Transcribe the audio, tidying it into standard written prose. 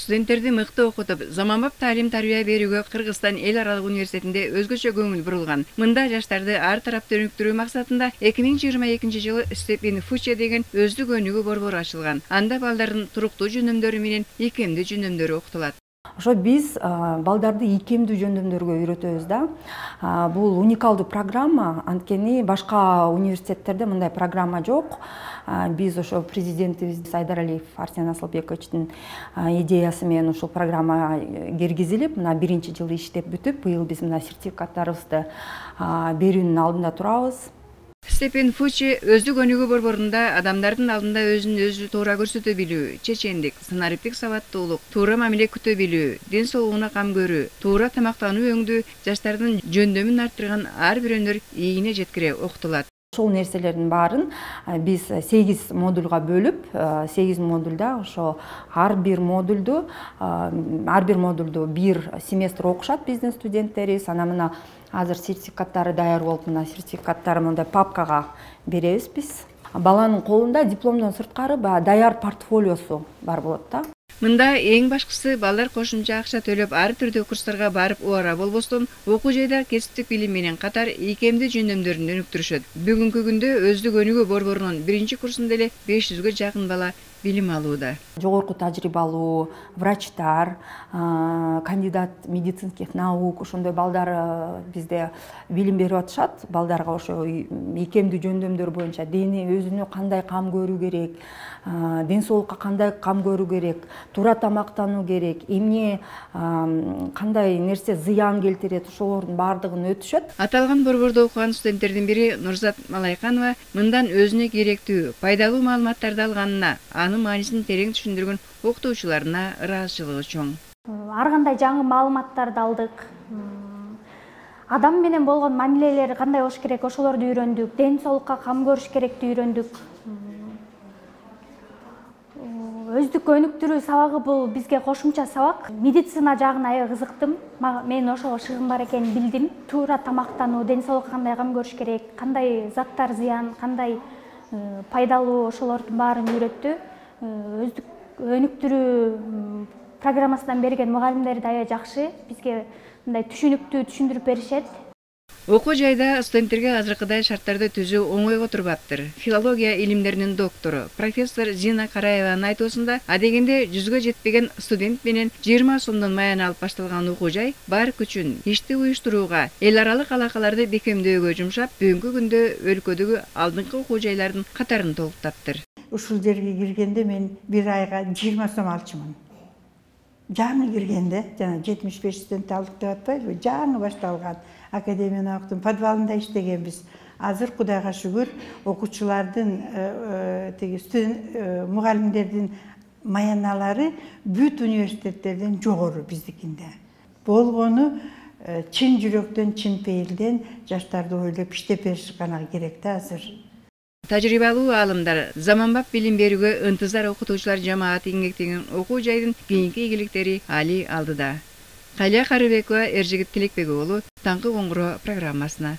Студенттерди мыкты окутуп, заманбап таалим-тарбия берүүгө Кыргызстан эл аралык университетинде өзгөчө көңүл бурулган. Мында жаштарды ар тараптуу өнүктүрүү максатында 2022-жылы Степен Фучче деген өздүк өнүгүү борбору ачылган. Анда балдардын туруктуу жөндөмдөрү менен икемдүү жөндөмдөрү окутулат. Ошо биз балдарды икемдүү жөндөмдөргө үйрөтөбүз да. Бул уникалдуу программа, анткени башка университеттерде мындай программа жок. Биз ошо президентибиз Айдаралиев Арсен Асылбековичтин идеясы менен ушул программа киргизилип, мына 1-жылы иштеп бүтүп, быйыл биз мына сертификаттарыбызды берүүнүн алдында турабыз. Степен Фучче өздүк өнүгүү борборунда адамдардын алдында өзүн өзү туура көрсөтө билүү, чечендик, санариптик сабаттуулук, туура мамиле күтө билүү, ден соолугуна кам көрүү, туура тамактануу өңдүү жаштардын жөндөмүн арттырган ар бирөөнөр ийине жеткире окутулат. Ошол нерселердин баарын биз 8 модульга бөлүп, 8 модульда ошо ар бир модулду бир семестр окушат биздин студенттерибиз. Анан мына азыр сертификаттары даяр болуп, мына сертификаттары мындай папкага беребиз биз. Баланын колунда дипломдон сырткары даяр портфолиосу бар болот да. Мында эң башкысы балдар кошумча акча төлөп ар түрдүү курстарга барып убара болбостон, окуу жайда кесиптик билим менен катар икемдүү жөндөмдөрүн өнүктүрүшөт. Бүгүнкү күндө өздүк өнүгүү борборунун 1-курсунда эле 500гө жакын бала билим алууда. Жогорку тажрыйбалуу врачтар, кандидат медицинских наук, ошондой балдар бизде билим берип атышат. Балдарга ошо икемдүү жөндөмдөр боюнча дене өзүнө кандай кам көрүү керек, ден соолукка кандай кам көрүү керек, туура тамактануу керек, эмне кандай нерсе зыян келтирет, ошолордун баардыгын өтүшөт. Аталган борбордо окуган студенттердин бири Нурзат Малайканова мындан өзүнө керектүү, пайдалуу маалыматтарды алганына, анын маанисин терең түшүндүргөн окутуучуларына ыраазычылыгы чоң. Ар кандай жаңы маалыматтарды алдык. Адам менен болгон мамилелер кандай болуш керек, ошолорду үйрөндүк. Ден соолукка кам көрүш керекти үйрөндүк. Өздүк өнүктүрүү сабагы бул бизге кошумча сабак. Медицина жагына аябай кызыктым. Мен ошого шыгым бар экенин билдим. Туура тамактануу, ден соолукка кандай кам көрүш керек, кандай заттар зыян, кандай пайдалуу, ошолордун баарын үйрөттү. Өздүк өнүктүрүү программасынан берген мугалимдер да аябай жакшы. Бизге мындай түшүнүктүү түшүндүрүп беришет. Окуу жайда студенттерге азыркыдай шарттарды түзүү оңойго турбаптыр. Филология илимдеринин доктору, профессор Зина Караеванын айтуусунда, адегенде 100гө жетпеген студент менен 20 сомдон маян алып башталган окуу жай бар күчүн ишти уюштурууга, эл аралык алакаларды бекемдөөгө жумшап, бүгүнкү күндө өлкөдөгү алдыңкы окуу жайлардын катарын толуктаптыр. Ушул жерге киргенде мен бир айга 20 сом алчумун. Жаңы киргенде, жана 75 студент алдык деп атпайбы, жаңы башталган. Академияны октун подвалында иштегенбиз. Азыр Кудайга шүгүр, окуучулардын, мугалимдердин маяналары бүт университеттерден жогору биздикинде. Болгону чын жүрөктөн, чын пейилден жаштарды ойлоп иштеп бериш гана керек да азыр. Тажрыйбалуу аалымдар, заманбап билим берүүгө ынтызар окутуучулар жамааты кеңейткен окуу жайдын кийинки ийгиликтери али алдыда. Калия Карыбекова, Эржигит Тилекбек уулу, Таңкы коңгуроо программасына.